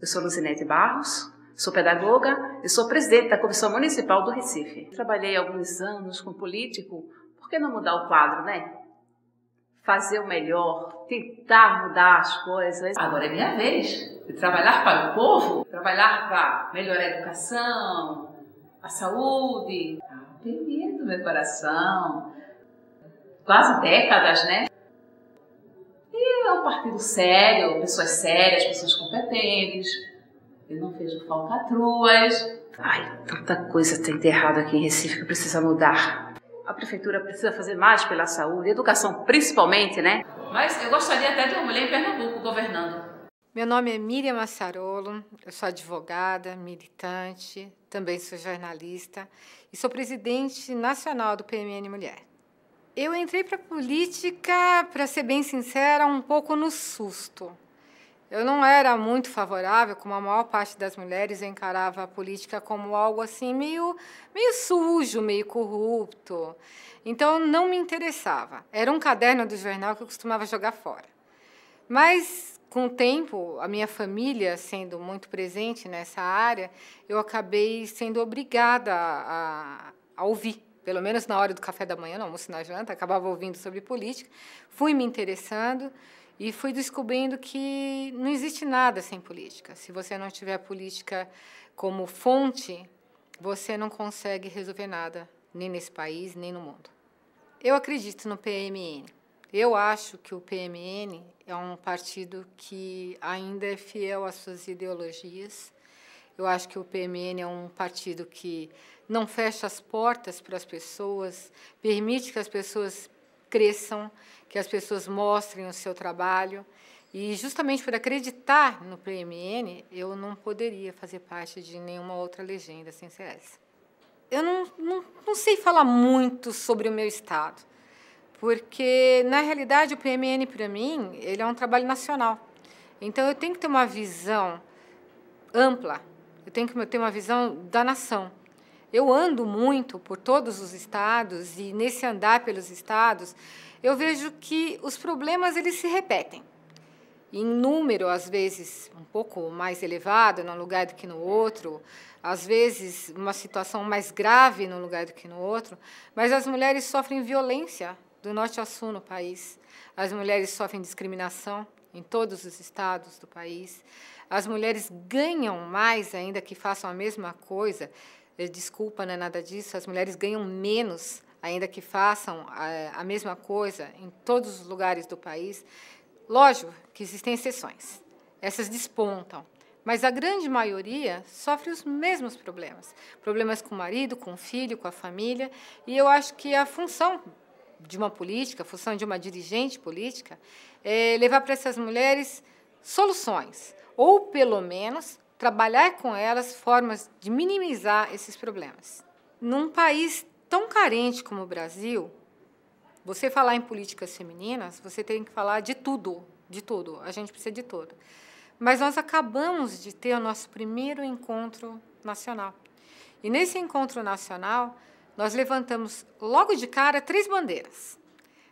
Eu sou Luzinete Barros, sou pedagoga e sou presidente da Comissão Municipal do Recife. Trabalhei alguns anos com político, por que não mudar o quadro, né? Fazer o melhor, tentar mudar as coisas. Agora é minha vez de trabalhar para o povo, trabalhar para melhorar a educação, a saúde. PMN do meu coração. Quase décadas, né? E é um partido sério, pessoas sérias, pessoas competentes. Eu não vejo falcatruas. Ai, tanta coisa tem de errado aqui em Recife que precisa mudar. A prefeitura precisa fazer mais pela saúde, educação principalmente, né? Mas eu gostaria até de uma mulher em Pernambuco governando. Meu nome é Miriam Massarolo, eu sou advogada, militante, também sou jornalista e sou presidente nacional do PMN Mulher. Eu entrei para a política, para ser bem sincera, um pouco no susto. Eu não era muito favorável, como a maior parte das mulheres, eu encarava a política como algo assim meio sujo, meio corrupto. Então, não me interessava. Era um caderno do jornal que eu costumava jogar fora. Mas, com o tempo, a minha família sendo muito presente nessa área, eu acabei sendo obrigada a ouvir. Pelo menos na hora do café da manhã, no almoço e na janta, acabava ouvindo sobre política. Fui me interessando e fui descobrindo que não existe nada sem política. Se você não tiver política como fonte, você não consegue resolver nada, nem nesse país, nem no mundo. Eu acredito no PMN. Eu acho que o PMN é um partido que ainda é fiel às suas ideologias. Eu acho que o PMN é um partido que não fecha as portas para as pessoas, permite que as pessoas cresçam, que as pessoas mostrem o seu trabalho. E, justamente por acreditar no PMN, eu não poderia fazer parte de nenhuma outra legenda sem ser essa. Eu não sei falar muito sobre o meu estado, porque, na realidade, o PMN, para mim, ele é um trabalho nacional. Então, eu tenho que ter uma visão ampla, eu tenho que ter uma visão da nação. Eu ando muito por todos os estados e, nesse andar pelos estados, eu vejo que os problemas eles se repetem. Em número, às vezes, um pouco mais elevado num lugar do que no outro, às vezes, uma situação mais grave num lugar do que no outro, mas as mulheres sofrem violência do norte ao sul no país. As mulheres sofrem discriminação em todos os estados do país. As mulheres ganham mais, ainda que façam a mesma coisa. Desculpa, não é nada disso. As mulheres ganham menos, ainda que façam a mesma coisa em todos os lugares do país. Lógico que existem exceções. Essas despontam. Mas a grande maioria sofre os mesmos problemas. Problemas com o marido, com o filho, com a família. E eu acho que a função de uma política, a função de uma dirigente política, é levar para essas mulheres soluções, ou, pelo menos, trabalhar com elas formas de minimizar esses problemas. Num país tão carente como o Brasil, você falar em políticas femininas, você tem que falar de tudo, a gente precisa de tudo. Mas nós acabamos de ter o nosso primeiro encontro nacional. E nesse encontro nacional, nós levantamos logo de cara 3 bandeiras.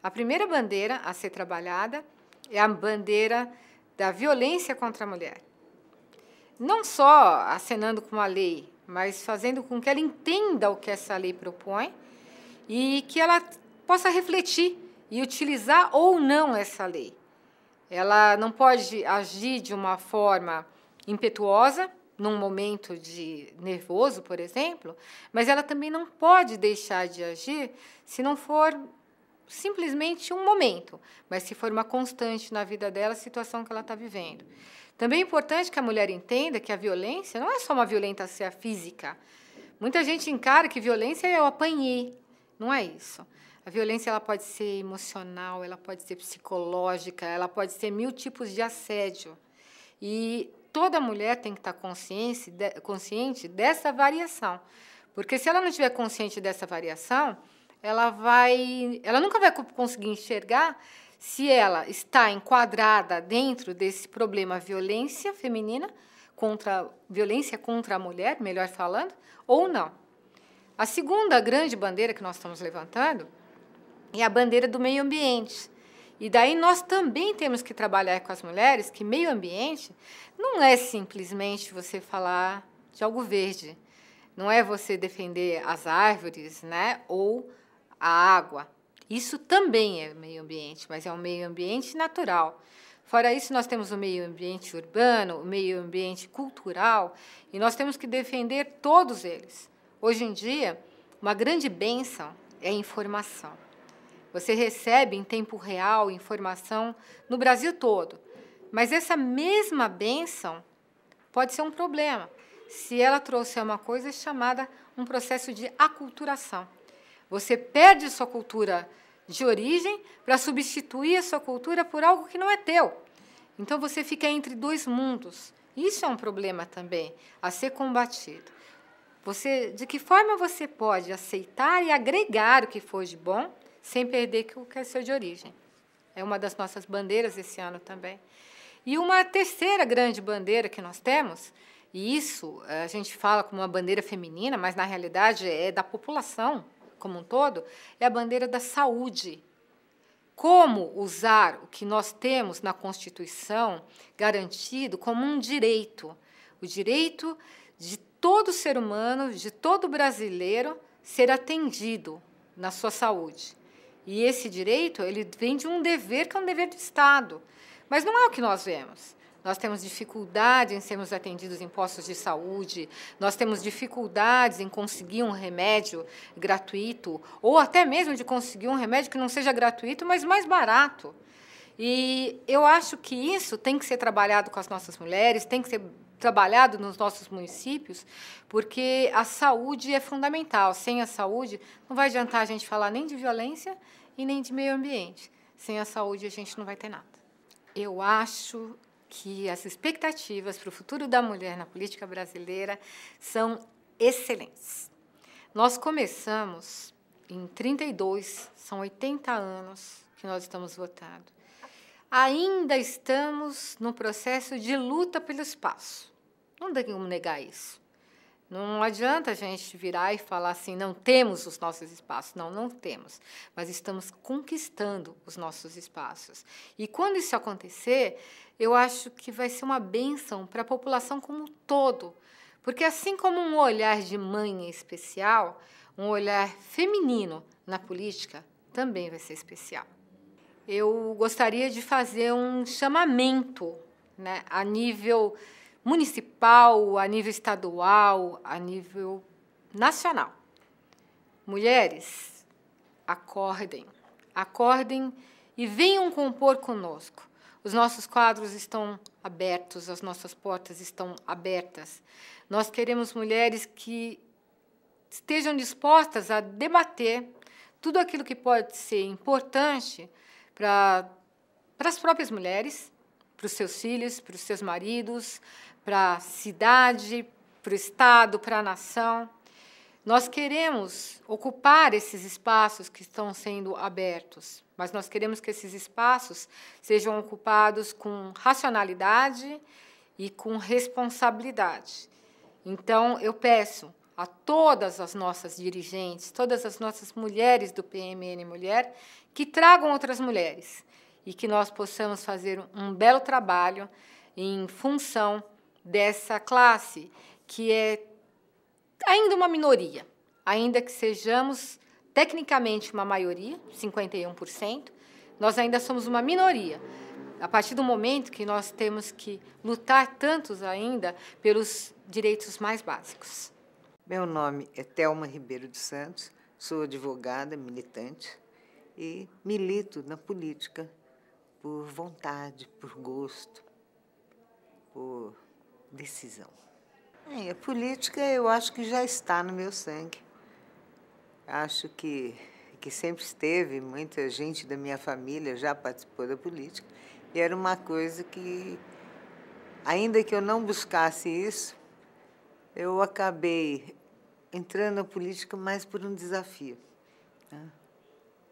A primeira bandeira a ser trabalhada é a bandeira da violência contra a mulher. Não só acenando com a lei, mas fazendo com que ela entenda o que essa lei propõe e que ela possa refletir e utilizar ou não essa lei. Ela não pode agir de uma forma impetuosa, num momento de nervoso, por exemplo, mas ela também não pode deixar de agir se não for simplesmente um momento, mas se for uma constante na vida dela, a situação que ela está vivendo. Também é importante que a mulher entenda que a violência não é só uma violência física. Muita gente encara que violência é eu apanhei. Não é isso. A violência ela pode ser emocional, ela pode ser psicológica, ela pode ser 1000 tipos de assédio. E toda mulher tem que estar consciente dessa variação. Porque se ela não estiver consciente dessa variação, ela nunca vai conseguir enxergar se ela está enquadrada dentro desse problema violência feminina, violência contra a mulher, melhor falando, ou não. A segunda grande bandeira que nós estamos levantando é a bandeira do meio ambiente. E daí nós também temos que trabalhar com as mulheres que meio ambiente não é simplesmente você falar de algo verde, não é você defender as árvores, né, ou a água. Isso também é meio ambiente, mas é um meio ambiente natural. Fora isso, nós temos o meio ambiente urbano, o meio ambiente cultural, e nós temos que defender todos eles. Hoje em dia, uma grande bênção é a informação. Você recebe em tempo real informação no Brasil todo, mas essa mesma bênção pode ser um problema se ela trouxer uma coisa chamada um processo de aculturação. Você perde sua cultura de origem para substituir a sua cultura por algo que não é teu. Então, você fica entre dois mundos. Isso é um problema também a ser combatido. De que forma você pode aceitar e agregar o que for de bom sem perder o que é seu de origem? É uma das nossas bandeiras esse ano também. E uma terceira grande bandeira que nós temos, e isso a gente fala como uma bandeira feminina, mas na realidade é da população como um todo, é a bandeira da saúde. Como usar o que nós temos na Constituição garantido como um direito, o direito de todo ser humano, de todo brasileiro, ser atendido na sua saúde. E esse direito ele vem de um dever que é um dever do Estado. Mas não é o que nós vemos. Nós temos dificuldade em sermos atendidos em postos de saúde, nós temos dificuldades em conseguir um remédio gratuito, ou até mesmo de conseguir um remédio que não seja gratuito, mas mais barato. E eu acho que isso tem que ser trabalhado com as nossas mulheres, tem que ser trabalhado nos nossos municípios, porque a saúde é fundamental. Sem a saúde, não vai adiantar a gente falar nem de violência e nem de meio ambiente. Sem a saúde, a gente não vai ter nada. Eu acho que as expectativas para o futuro da mulher na política brasileira são excelentes. Nós começamos em 32, são 80 anos que nós estamos votando. Ainda estamos no processo de luta pelo espaço. Não tem como negar isso. Não adianta a gente virar e falar assim, não temos os nossos espaços. Não, não temos, mas estamos conquistando os nossos espaços. E quando isso acontecer, eu acho que vai ser uma bênção para a população como um todo, porque assim como um olhar de mãe é especial, um olhar feminino na política também vai ser especial. Eu gostaria de fazer um chamamento, né, a nível municipal, a nível estadual, a nível nacional. Mulheres, acordem, acordem e venham compor conosco. Os nossos quadros estão abertos, as nossas portas estão abertas. Nós queremos mulheres que estejam dispostas a debater tudo aquilo que pode ser importante para as próprias mulheres, para os seus filhos, para os seus maridos, para a cidade, para o Estado, para a nação. Nós queremos ocupar esses espaços que estão sendo abertos, mas nós queremos que esses espaços sejam ocupados com racionalidade e com responsabilidade. Então, eu peço a todas as nossas dirigentes, todas as nossas mulheres do PMN Mulher, que tragam outras mulheres e que nós possamos fazer um belo trabalho em função dessa classe, que é ainda uma minoria, ainda que sejamos tecnicamente uma maioria, 51%, nós ainda somos uma minoria. A partir do momento que nós temos que lutar tantos ainda pelos direitos mais básicos. Meu nome é Thelma Ribeiro dos Santos, sou advogada, militante e milito na política por vontade, por gosto, por decisão. A política eu acho que já está no meu sangue. Acho que sempre esteve, muita gente da minha família já participou da política, e era uma coisa que, ainda que eu não buscasse isso, eu acabei entrando na política mais por um desafio.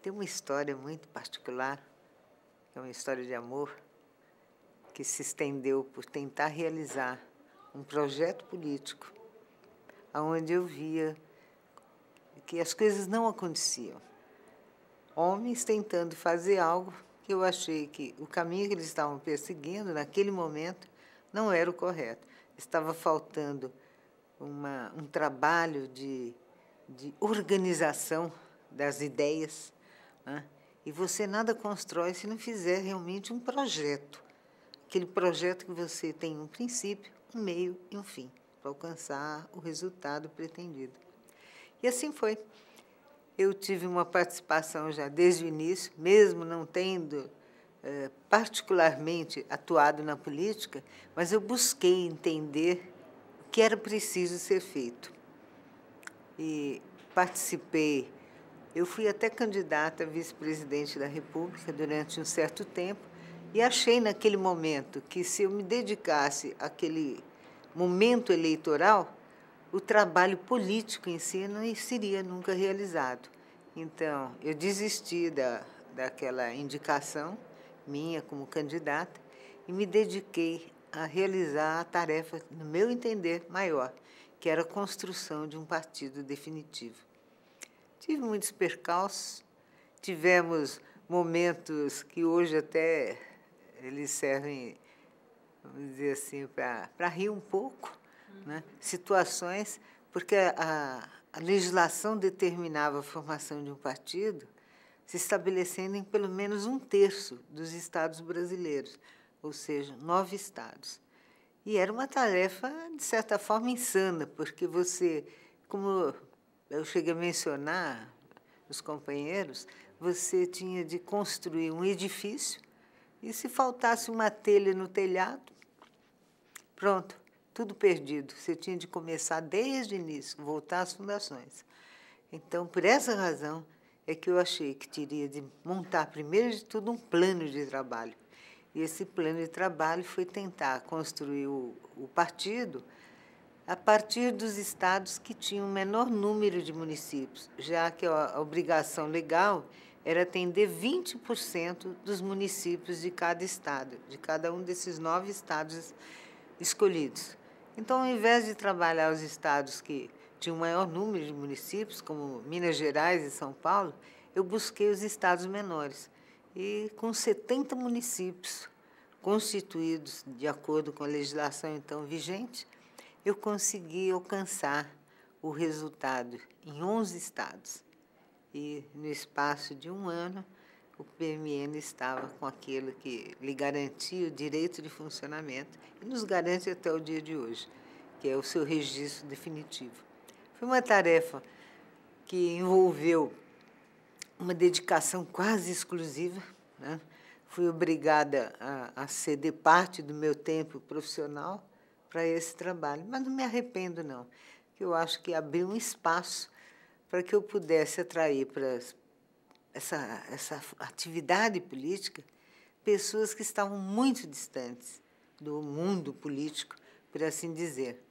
Tem uma história muito particular, que é uma história de amor, que se estendeu por tentar realizar um projeto político, onde eu via que as coisas não aconteciam. Homens tentando fazer algo que eu achei que o caminho que eles estavam perseguindo, naquele momento, não era o correto. Estava faltando um trabalho de organização das ideias, né? E você nada constrói se não fizer realmente um projeto. Aquele projeto que você tem um princípio, um meio e um fim, para alcançar o resultado pretendido. E assim foi. Eu tive uma participação já desde o início, mesmo não tendo particularmente atuado na política, mas eu busquei entender o que era preciso ser feito. E participei. Eu fui até candidata a vice-presidente da República durante um certo tempo e achei naquele momento que, se eu me dedicasse àquele momento eleitoral, o trabalho político em si não seria nunca realizado. Então, eu desisti daquela indicação minha como candidata e me dediquei a realizar a tarefa, no meu entender, maior, que era a construção de um partido definitivo. Tive muitos percalços, tivemos momentos que hoje até eles servem, vamos dizer assim, para rir um pouco, né? Situações, porque a legislação determinava a formação de um partido se estabelecendo em pelo menos 1/3 dos estados brasileiros, ou seja, 9 estados. E era uma tarefa, de certa forma, insana, porque você, como eu cheguei a mencionar, os companheiros, você tinha de construir um edifício e, se faltasse uma telha no telhado, pronto, tudo perdido. Você tinha de começar desde o início, voltar às fundações. Então, por essa razão, é que eu achei que teria de montar, primeiro de tudo, um plano de trabalho. E esse plano de trabalho foi tentar construir o partido a partir dos estados que tinham o menor número de municípios, já que a obrigação legal era atender 20% dos municípios de cada estado, de cada um desses 9 estados escolhidos. Então, ao invés de trabalhar os estados que tinham o maior número de municípios, como Minas Gerais e São Paulo, eu busquei os estados menores. E, com 70 municípios constituídos de acordo com a legislação então vigente, eu consegui alcançar o resultado em 11 estados. E, no espaço de um ano, o PMN estava com aquilo que lhe garantia o direito de funcionamento e nos garante até o dia de hoje, que é o seu registro definitivo. Foi uma tarefa que envolveu uma dedicação quase exclusiva, né? Fui obrigada a ceder parte do meu tempo profissional para esse trabalho, mas não me arrependo, não. Eu acho que abriu um espaço para que eu pudesse atrair para essa atividade política pessoas que estavam muito distantes do mundo político, por assim dizer.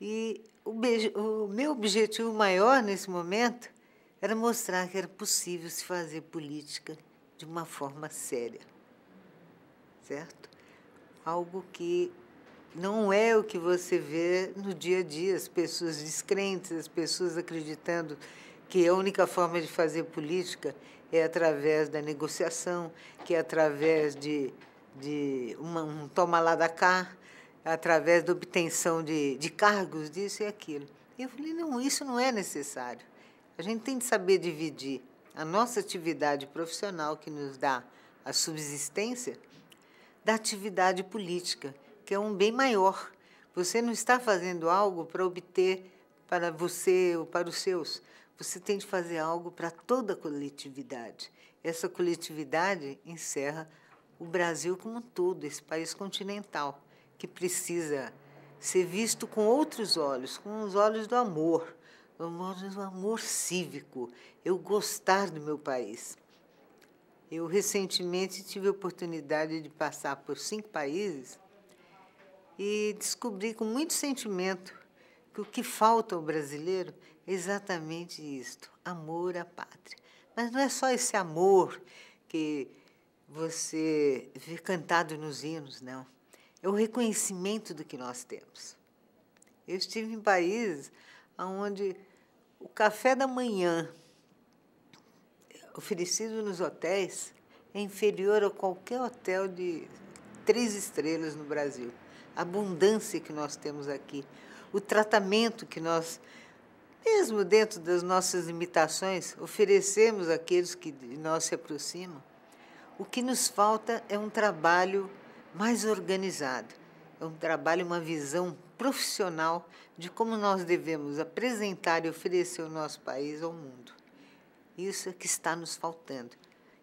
E o meu objetivo maior nesse momento era mostrar que era possível se fazer política de uma forma séria, certo? Algo que não é o que você vê no dia a dia, as pessoas descrentes, as pessoas acreditando que a única forma de fazer política é através da negociação, que é através de um toma lá da cá, através da obtenção de cargos, disso e aquilo. E eu falei, não, isso não é necessário. A gente tem de saber dividir a nossa atividade profissional, que nos dá a subsistência, da atividade política, que é um bem maior. Você não está fazendo algo para obter para você ou para os seus. Você tem de fazer algo para toda a coletividade. Essa coletividade encerra o Brasil como um todo, esse país continental, que precisa ser visto com outros olhos, com os olhos do amor, o amor cívico, eu gostar do meu país. Eu, recentemente, tive a oportunidade de passar por 5 países e descobri com muito sentimento que o que falta ao brasileiro é exatamente isto, amor à pátria. Mas não é só esse amor que você vê cantado nos hinos, não. É o reconhecimento do que nós temos. Eu estive em países onde o café da manhã oferecido nos hotéis é inferior a qualquer hotel de 3 estrelas no Brasil. A abundância que nós temos aqui, o tratamento que nós, mesmo dentro das nossas limitações, oferecemos àqueles que de nós se aproximam. O que nos falta é um trabalho mais organizado, é um trabalho, uma visão profissional de como nós devemos apresentar e oferecer o nosso país ao mundo. Isso é que está nos faltando.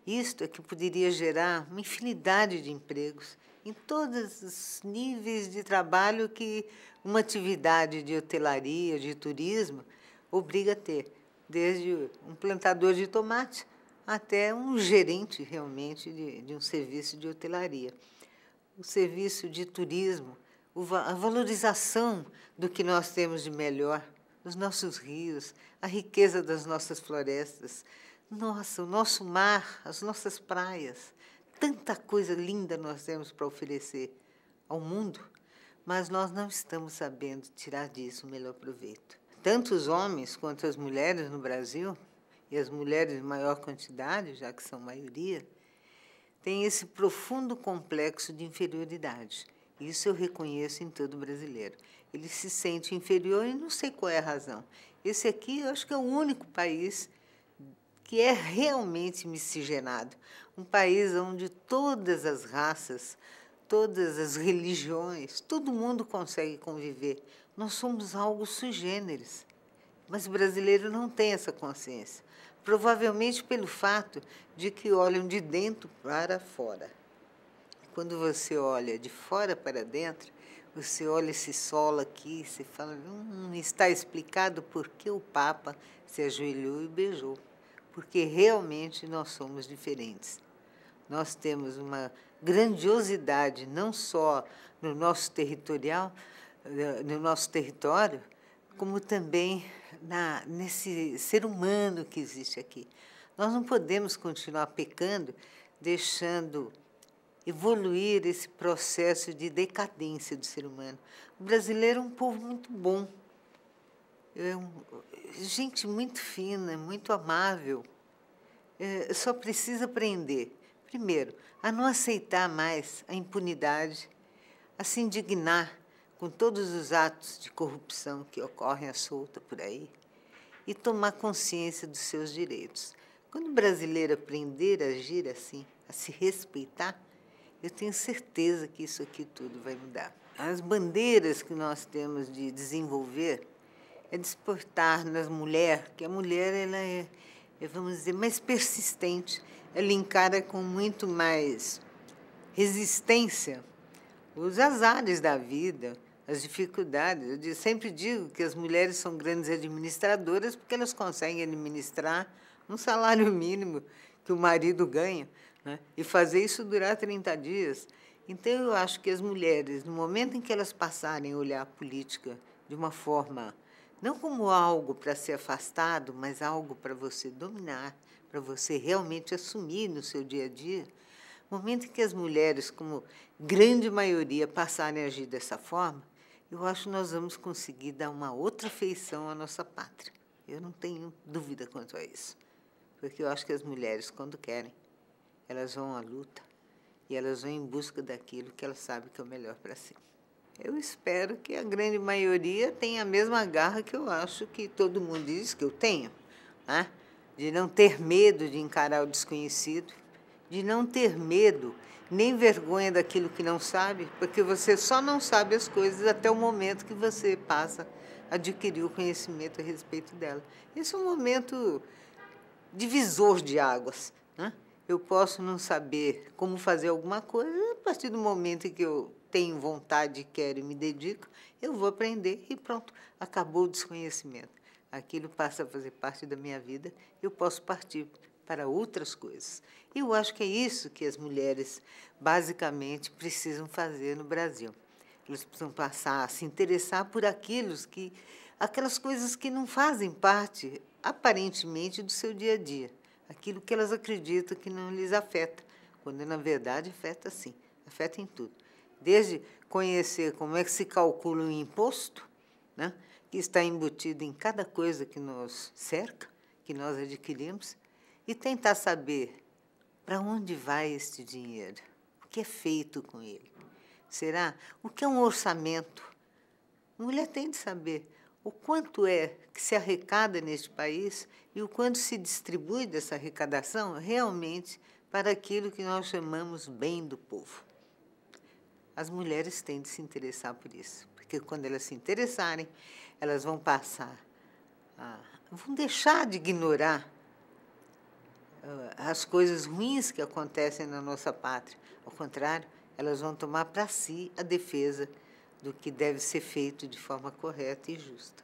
Isto é que poderia gerar uma infinidade de empregos em todos os níveis de trabalho que uma atividade de hotelaria, de turismo, obriga a ter, desde um plantador de tomate até um gerente realmente de um serviço de hotelaria. O serviço de turismo, a valorização do que nós temos de melhor, os nossos rios, a riqueza das nossas florestas, o nosso mar, as nossas praias, tanta coisa linda nós temos para oferecer ao mundo, mas nós não estamos sabendo tirar disso o melhor proveito. Tanto os homens quanto as mulheres no Brasil, e as mulheres em maior quantidade, já que são maioria, têm esse profundo complexo de inferioridade. Isso eu reconheço em todo brasileiro. Ele se sente inferior e não sei qual é a razão. Esse aqui, eu acho que é o único país que é realmente miscigenado. Um país onde todas as raças, todas as religiões, todo mundo consegue conviver. Nós somos algo sui generis, mas o brasileiro não tem essa consciência. Provavelmente pelo fato de que olham de dentro para fora. Quando você olha de fora para dentro, você olha esse solo aqui, você fala, está explicado por que o Papa se ajoelhou e beijou. Porque realmente nós somos diferentes. Nós temos uma grandiosidade, não só no nosso território, como também nesse ser humano que existe aqui. Nós não podemos continuar pecando, deixando evoluir esse processo de decadência do ser humano. O brasileiro é um povo muito bom, gente muito fina, muito amável. Só precisa aprender, primeiro, a não aceitar mais a impunidade, a se indignar com todos os atos de corrupção que ocorrem à solta por aí e tomar consciência dos seus direitos. Quando o brasileiro aprender a agir assim, a se respeitar, eu tenho certeza que isso aqui tudo vai mudar. As bandeiras que nós temos de desenvolver é despertar nas mulheres, que a mulher ela é, vamos dizer, mais persistente, ela encara com muito mais resistência os azares da vida, as dificuldades. Eu sempre digo que as mulheres são grandes administradoras porque elas conseguem administrar um salário mínimo que o marido ganha, né? E fazer isso durar 30 dias. Então, eu acho que as mulheres, no momento em que elas passarem a olhar a política de uma forma, não como algo para ser afastado, mas algo para você dominar, para você realmente assumir no seu dia a dia, no momento em que as mulheres, como grande maioria, passarem a agir dessa forma, eu acho que nós vamos conseguir dar uma outra feição à nossa pátria. Eu não tenho dúvida quanto a isso, porque eu acho que as mulheres, quando querem, elas vão à luta e elas vão em busca daquilo que elas sabem que é o melhor para si. Eu espero que a grande maioria tenha a mesma garra que eu acho que todo mundo diz que eu tenho, né? De não ter medo de encarar o desconhecido, de não ter medo nem vergonha daquilo que não sabe, porque você só não sabe as coisas até o momento que você passa a adquirir o conhecimento a respeito dela. Esse é um momento divisor de águas, né? Eu posso não saber como fazer alguma coisa, a partir do momento em que eu tenho vontade, quero e me dedico, eu vou aprender e pronto, acabou o desconhecimento. Aquilo passa a fazer parte da minha vida, eu posso partir para outras coisas. Eu acho que é isso que as mulheres, basicamente, precisam fazer no Brasil. Elas precisam passar a se interessar por aquelas coisas que não fazem parte, aparentemente, do seu dia a dia. Aquilo que elas acreditam que não lhes afeta, quando, na verdade, afeta sim, afeta em tudo. Desde conhecer como é que se calcula o imposto, né, que está embutido em cada coisa que nos cerca, que nós adquirimos, e tentar saber para onde vai este dinheiro? O que é feito com ele? Será? O que é um orçamento? A mulher tem de saber o quanto é que se arrecada neste país e o quanto se distribui dessa arrecadação realmente para aquilo que nós chamamos bem do povo. As mulheres têm de se interessar por isso, porque quando elas se interessarem, elas vão vão deixar de ignorar as coisas ruins que acontecem na nossa pátria. Ao contrário, elas vão tomar para si a defesa do que deve ser feito de forma correta e justa.